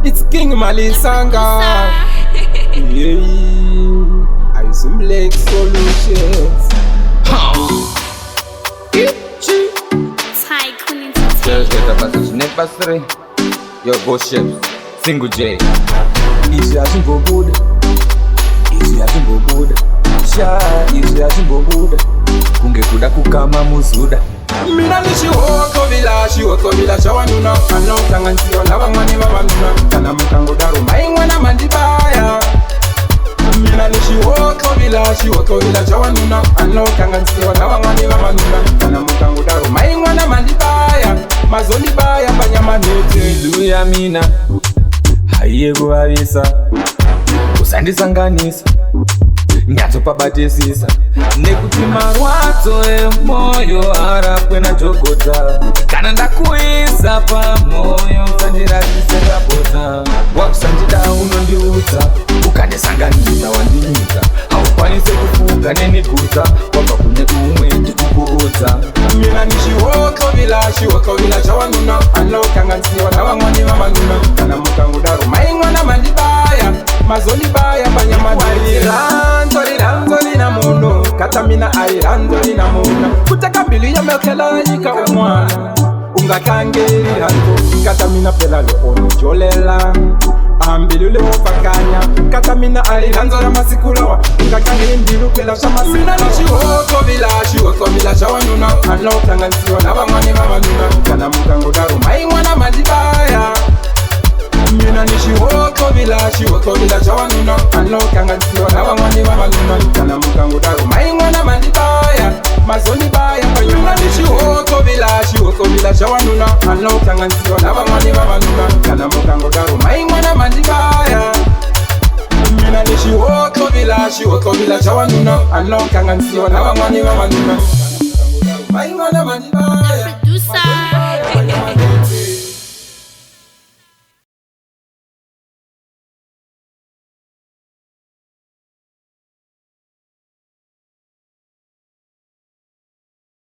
It's King Malisanga. Yeah, I use Black Solutions. Girls get a passage, net pass 3. Yo, go ships, single J. Easy as you go good. Easy as you go good. Sha, easy as you go good. Kungekuda kukama muzuda. Mina ni Xihotlovila chawanuna anohlanganisiwa navamwani vavanuna kana mukango daro maingwana mandibaya. Mina ni Xihotlovila chawanuna anohlanganisiwa navamwani vavanuna kana mukango daro maingwana mandibaya mazondibaya panyama nete. Milu ya mina haiye kuvavisa kusandisanganisa nyatsopabatisisa nekuti marwadzo emoyo arapwe nadhokota kana ndakuisa pamoyo usandiratise ndapota wakusandida unondiudza ukandisanganisa wandinyika haukwanise kufuga neniguta wabva kune umwe ndikukuudza. Mina ni Xihotlovila chawanuna anohlanganisiwa navamwani vavanuna kana mukango daro maingwana mandibaya mazondibaya panyama nete. Ranzo lina muno kata mina ari ranzo lina muno kutaka mbili ya mekela yika umwana ungakangeli ranzo kata mina pela lo jolela ambili le ofakanya kata mina ari ranzo la masikulawa ungakangeli mbilu pela shama. Mina ni Xihotlovila chawanuna anohlanganisiwa navamwani vavanuna kana mukango daro maingwana mandibaya. Mina ni Xihotlovila chawanuna anohlanganisiwa navamwani vavanuna kana mukango daro maingwana mandibaya mazondibaya panyuma. Ni Xihotlovila chawanuna anohlanganisiwa navamwani vavanuna kana mukango daro maingwana mandibaya. Mina ni Xihotlovila chawanuna anohlanganisiwa navamwani vavanuna maingwana mandibaya.